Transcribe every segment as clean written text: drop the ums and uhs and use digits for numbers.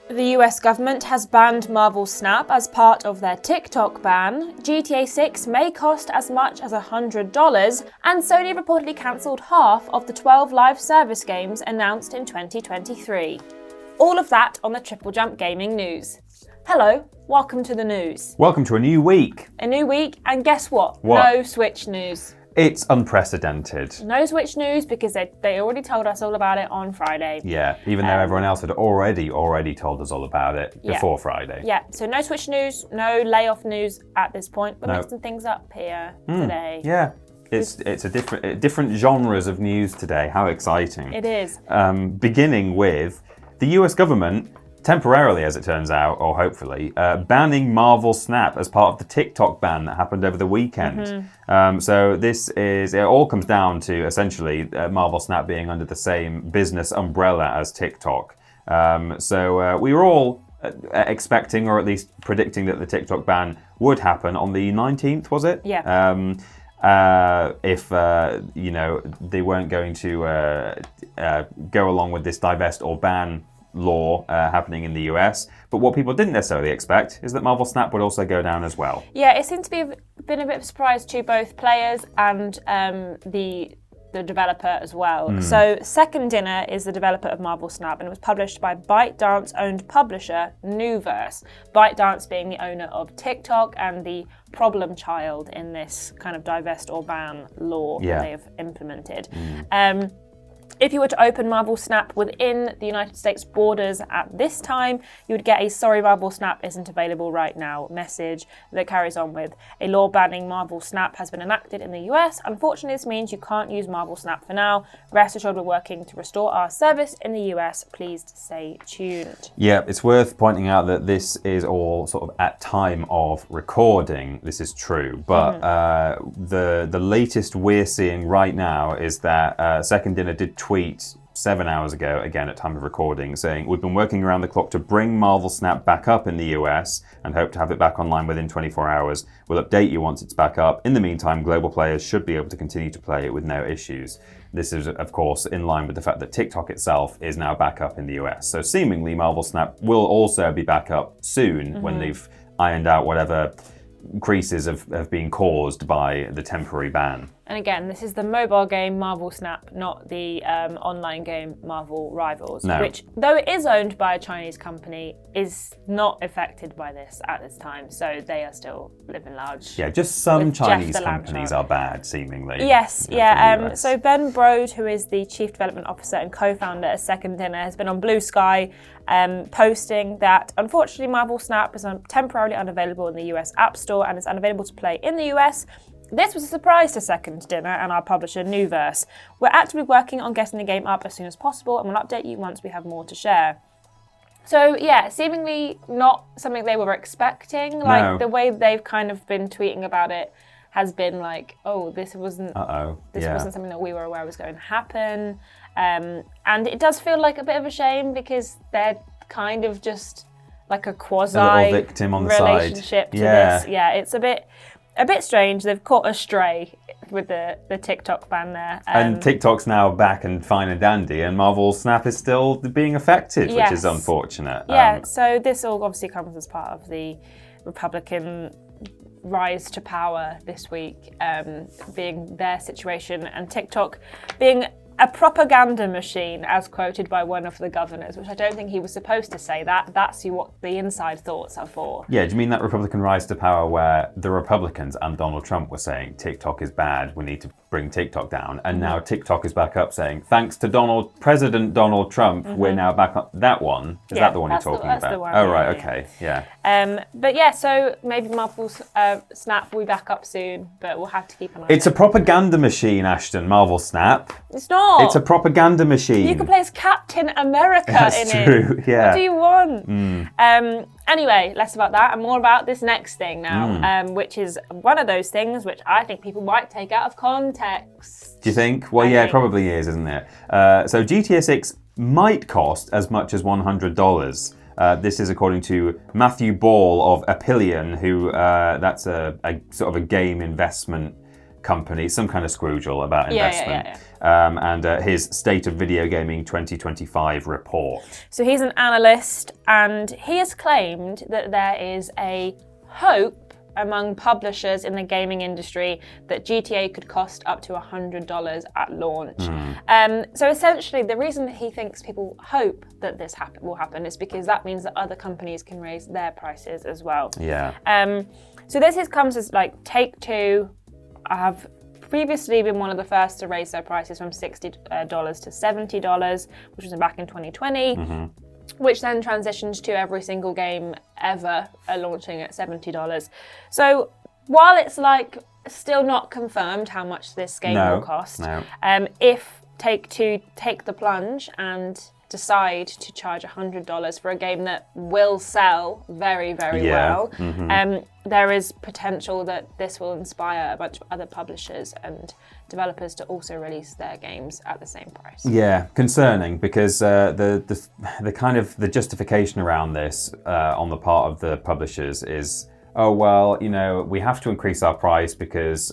The US government has banned Marvel Snap as part of their TikTok ban. GTA 6 may cost as much as $100, and Sony reportedly cancelled half of the 12 live service games announced in 2023. All of that on the TripleJump Gaming News. Hello, welcome to the news. Welcome to a new week. A new week, and guess what? What? No Switch news. It's unprecedented. No Switch news because they already told us all about it on Friday. Yeah, even though everyone else had already told us all about it before Friday. Yeah, so no Switch news, no layoff news at this point. We're mixing things up here today. Yeah, it's a different genres of news today. How exciting. It is. Beginning with the US government, temporarily as it turns out, or hopefully, banning Marvel Snap as part of the TikTok ban that happened over the weekend. So it all comes down to essentially Marvel Snap being under the same business umbrella as TikTok. So we were all expecting, or at least predicting, that the TikTok ban would happen on the 19th, was it? Yeah. If they weren't going to go along with this divest or ban law happening in the US. But what people didn't necessarily expect is that Marvel Snap would also go down as well. Yeah, it seems to been a bit of a surprise to both players and the developer as well. So Second Dinner is the developer of Marvel Snap, and it was published by ByteDance-owned publisher Nuverse. ByteDance being the owner of TikTok and the problem child in this kind of divest or ban law that they have implemented. If you were to open Marvel Snap within the United States borders at this time, you would get a "sorry, Marvel Snap isn't available right now" message that carries on with, "A law banning Marvel Snap has been enacted in the US. Unfortunately, this means you can't use Marvel Snap for now. Rest assured we're working to restore our service in the US. Please stay tuned." Yeah, it's worth pointing out that this is all sort of at time of recording. This is true, but the latest we're seeing right now is that Second Dinner did tweet 7 hours ago, again at time of recording, saying, "We've been working around the clock to bring Marvel Snap back up in the US and hope to have it back online within 24 hours. We'll update you once it's back up. In the meantime, global players should be able to continue to play it with no issues." This is, of course, in line with the fact that TikTok itself is now back up in the US. So seemingly Marvel Snap will also be back up soon when they've ironed out whatever creases have been caused by the temporary ban. And again, this is the mobile game Marvel Snap, not the online game Marvel Rivals, which, though it is owned by a Chinese company, is not affected by this at this time. So they are still living large. Yeah, just some Chinese companies are bad, seemingly. Yes, so Ben Brode, who is the Chief Development Officer and co-founder at Second Dinner, has been on Blue Sky posting that, unfortunately, Marvel Snap is temporarily unavailable in the US App Store and is unavailable to play in the US. This was a surprise to Second Dinner and our publisher Nuverse. We're actively working on getting the game up as soon as possible, and we'll update you once we have more to share. So yeah, seemingly not something they were expecting. Like the way they've kind of been tweeting about it has been like, "Oh, this wasn't something that we were aware was going to happen." And it does feel like a bit of a shame because they're kind of just like a quasi little victim on the relationship side. To this. Yeah, it's a bit strange. They've caught a stray with the TikTok ban there. And TikTok's now back and fine and dandy, and Marvel Snap is still being affected, which is unfortunate. Yeah, so this all obviously comes as part of the Republican rise to power this week, being their situation, and TikTok being a propaganda machine, as quoted by one of the governors, which I don't think he was supposed to say that. That's what the inside thoughts are for. Yeah, do you mean that Republican rise to power where the Republicans and Donald Trump were saying TikTok is bad, we need to bring TikTok down, and now TikTok is back up saying, thanks to President Donald Trump, we're now back up. That one? Is that the one you're talking about? The one, oh, right, okay, yeah. But yeah, so maybe Marvel Snap will be back up soon, but we'll have to keep an eye on it. It's a propaganda machine, Ashton, Marvel Snap. It's not. It's a propaganda machine. You can play as Captain America in it. That's true, yeah. What do you want? Anyway, less about that and more about this next thing now, which is one of those things which I think people might take out of context. Do you think? Well, it probably is, isn't it? So GTA 6 might cost as much as $100. This is according to Matthew Ball of Apillion, who that's a sort of a game investment company, some kind of Scroogel about investment. And his State of Video Gaming 2025 report. So he's an analyst, and he has claimed that there is a hope among publishers in the gaming industry that GTA could cost up to $100 at launch. So essentially, the reason that he thinks people hope that this will happen is because that means that other companies can raise their prices as well. So this comes as like Take-Two have previously been one of the first to raise their prices from $60 to $70, which was back in 2020. Which then transitions to every single game ever launching at $70. So while it's like still not confirmed how much this game will cost, if Take-Two take the plunge and decide to charge $100 for a game that will sell very, very well, there is potential that this will inspire a bunch of other publishers and developers to also release their games at the same price. Yeah, concerning, because the kind of the justification around this on the part of the publishers is, oh, well, you know, we have to increase our price because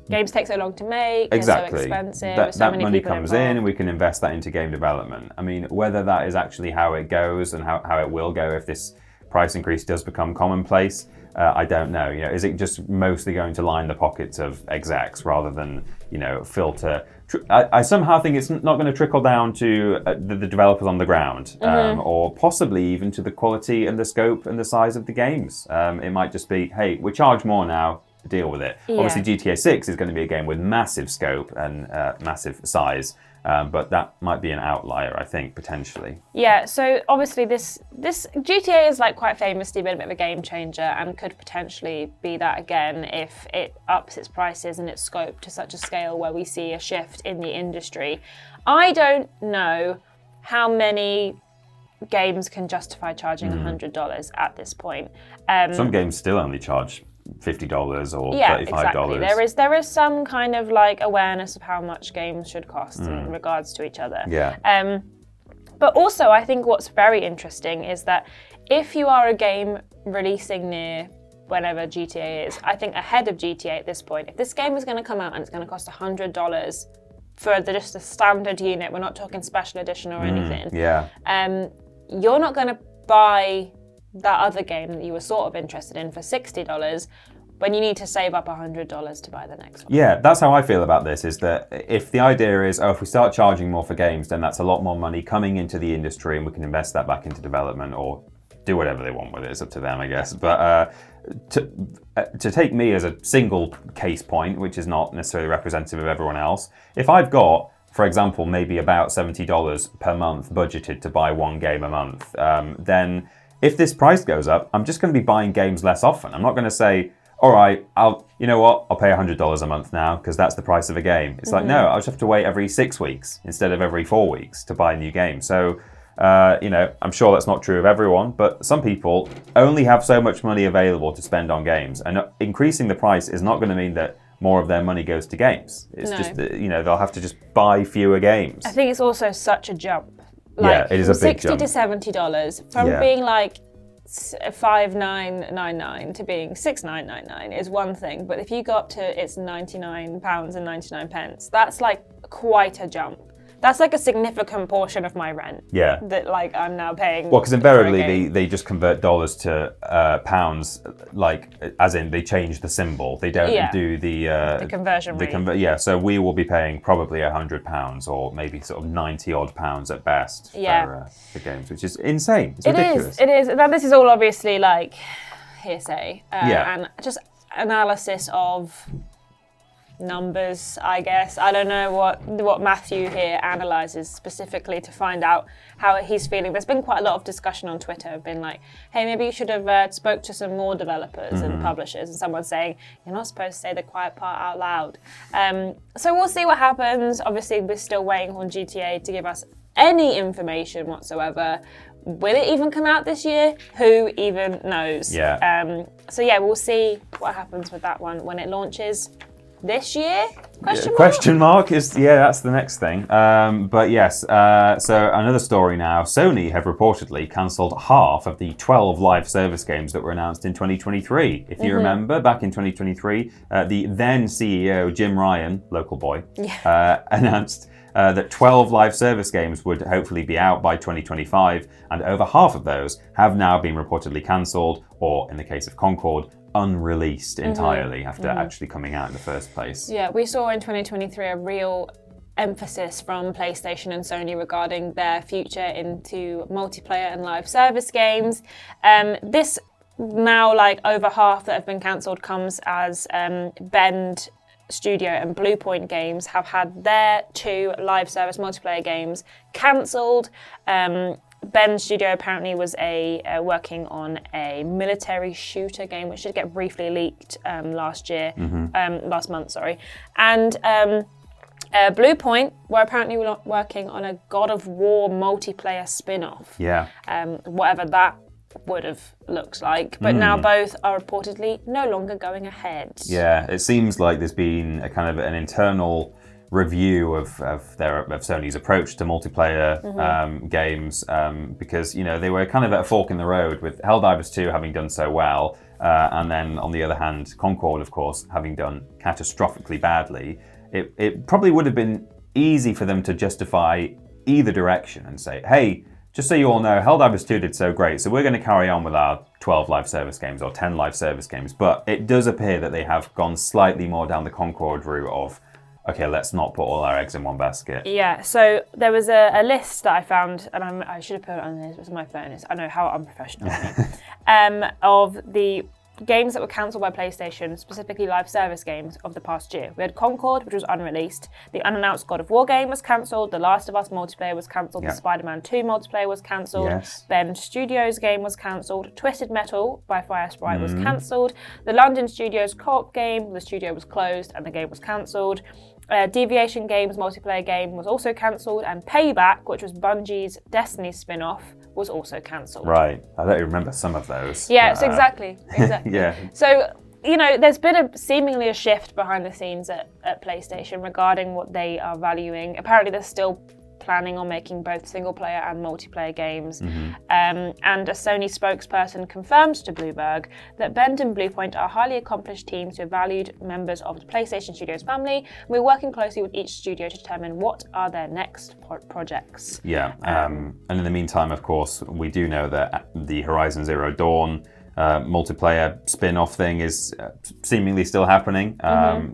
games take so long to make, exactly. They're so expensive, that so many money people comes involved. in and we can invest that into game development. I mean, whether that is actually how it goes and how it will go if this price increase does become commonplace, I don't know. You know, is it just mostly going to line the pockets of execs rather than, you know, filter? I somehow think it's not going to trickle down to the developers on the ground, or possibly even to the quality and the scope and the size of the games. It might just be, hey, we charge more now, deal with it. Obviously, GTA 6 is going to be a game with massive scope and massive size. But that might be an outlier, I think, potentially. Yeah, so obviously this GTA is like quite famously been a bit of a game changer and could potentially be that again if it ups its prices and its scope to such a scale where we see a shift in the industry. I don't know how many games can justify charging $100 at this point. Some games still only charge $50 or $35. Exactly. There is some kind of like awareness of how much games should cost in regards to each other. But also I think what's very interesting is that if you are a game releasing near whenever GTA is, I think ahead of GTA at this point, if this game is going to come out and it's going to cost $100 for just a standard unit, we're not talking special edition or anything, you're not going to buy that other game that you were sort of interested in for $60 when you need to save up $100 to buy the next one. Yeah, that's how I feel about this, is that if the idea is, if we start charging more for games, then that's a lot more money coming into the industry and we can invest that back into development or do whatever they want with it. It's up to them, I guess. But to take me as a single case point, which is not necessarily representative of everyone else, if I've got, for example, maybe about $70 per month budgeted to buy one game a month, then if this price goes up, I'm just going to be buying games less often. I'm not going to say, all right, I'll pay $100 a month now because that's the price of a game. It's like, no, I'll just have to wait every 6 weeks instead of every 4 weeks to buy a new game. So, I'm sure that's not true of everyone, but some people only have so much money available to spend on games. And increasing the price is not going to mean that more of their money goes to games. It's just, they'll have to just buy fewer games. I think it's also such a jump. It is a big jump. $60 to $70 from being like $5,999 to being $6,999 is one thing, but if you go up to it's £99.99, that's like quite a jump. That's like a significant portion of my rent. Yeah. That like I'm now paying. Well, because invariably they just convert dollars to pounds, like as in they change the symbol. They don't do the conversion rate. So we will be paying probably £100 or maybe sort of 90 odd pounds at best for games, which is insane. It's ridiculous. It is. Now this is all obviously like hearsay and just analysis of numbers, I guess. I don't know what Matthew here analyzes specifically to find out how he's feeling. There's been quite a lot of discussion on Twitter, been like, hey, maybe you should have spoke to some more developers and publishers, and someone saying, you're not supposed to say the quiet part out loud. So we'll see what happens. Obviously, we're still waiting on GTA to give us any information whatsoever. Will it even come out this year? Who even knows? Yeah. So we'll see what happens with that one when it launches. this year? Question mark is that's the next thing. But yes, so another story now. Sony have reportedly cancelled half of the 12 live service games that were announced in 2023. If you remember, back in 2023, the then CEO Jim Ryan, local boy, announced that 12 live service games would hopefully be out by 2025, and over half of those have now been reportedly cancelled, or in the case of Concord, unreleased entirely after actually coming out in the first place. Yeah, we saw in 2023 a real emphasis from PlayStation and Sony regarding their future into multiplayer and live service games. This now, like, over half that have been cancelled comes as Bend Studio and Bluepoint Games have had their 2 live service multiplayer games cancelled. Ben Studio apparently was working on a military shooter game, which did get briefly leaked last month, and Bluepoint were apparently working on a God of War multiplayer spin-off. Yeah. Whatever that would have looked like, but now both are reportedly no longer going ahead. Yeah, it seems like there's been a kind of an internal review of Sony's approach to multiplayer games, because they were kind of at a fork in the road with Helldivers 2 having done so well, and then on the other hand, Concord, of course, having done catastrophically badly. It probably would have been easy for them to justify either direction and say, hey, just so you all know, Helldivers 2 did so great, so we're going to carry on with our 12 live service games or 10 live service games. But it does appear that they have gone slightly more down the Concord route of, okay, let's not put all our eggs in one basket. Yeah, so there was a list that I found, and I should have put it on this, but my phone is, I know how unprofessional I am, of the games that were cancelled by PlayStation, specifically live service games of the past year. We had Concord, which was unreleased. The unannounced God of War game was cancelled. The Last of Us multiplayer was cancelled. The Spider-Man 2 multiplayer was cancelled. Yes. Bend Studios game was cancelled. Twisted Metal by Fire Sprite was cancelled. The London Studios co-op game, the studio was closed and the game was cancelled. Deviation Games multiplayer game was also cancelled, and Payback, which was Bungie's Destiny spin-off, was also cancelled. Right, I don't remember some of those. Yeah, so exactly. Yeah. So, there's been seemingly a shift behind the scenes at PlayStation regarding what they are valuing. Apparently they're still planning on making both single-player and multiplayer games. And a Sony spokesperson confirmed to Bloomberg that Bend and Bluepoint are highly accomplished teams who are valued members of the PlayStation Studios family. We're working closely with each studio to determine what are their next projects. Yeah, and in the meantime, of course, we do know that the Horizon Zero Dawn multiplayer spin-off thing is seemingly still happening.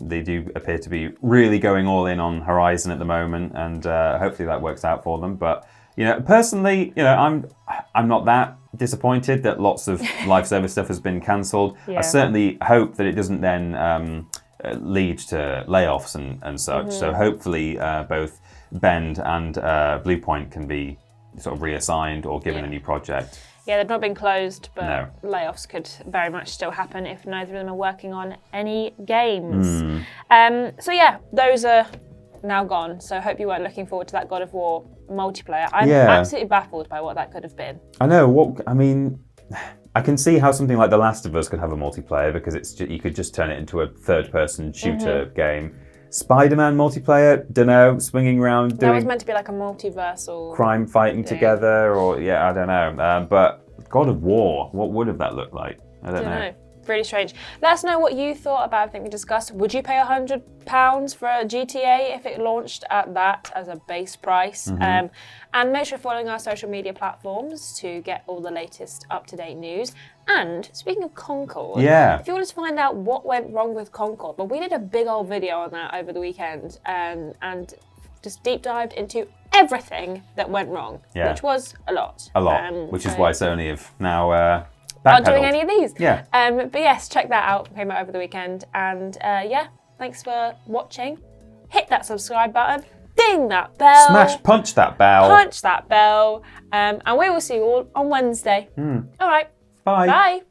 They do appear to be really going all in on Horizon at the moment, and hopefully that works out for them. But personally, I'm not that disappointed that lots of live service stuff has been cancelled. Yeah. I certainly hope that it doesn't then lead to layoffs and such. So hopefully both Bend and Bluepoint can be sort of reassigned or given a new project. Yeah, they've not been closed, but No. layoffs could very much still happen if neither of them are working on any games. So yeah, those are now gone. So I hope you weren't looking forward to that God of War multiplayer. I'm absolutely baffled by what that could have been. I know. I can see how something like The Last of Us could have a multiplayer, because you could just turn it into a third-person shooter game. Spider-Man multiplayer, dunno, swinging around That was doing meant to be like a multiversal crime fighting together, or I don't know. But God of War, what would have that looked like? I don't know. Really strange. Let us know what you thought about everything we discussed. Would you pay £100 for a GTA if it launched at that as a base price? And make sure you're following our social media platforms to get all the latest up-to-date news. And speaking of Concord, if you wanted to find out what went wrong with Concord, we did a big old video on that over the weekend, and just deep dived into everything that went wrong, which was a lot. Which is why Sony have now not doing any of these. Yeah. But yes, check that out. Came out over the weekend. And thanks for watching. Hit that subscribe button. Ding that bell. Punch that bell. And we will see you all on Wednesday. All right. Bye. Bye.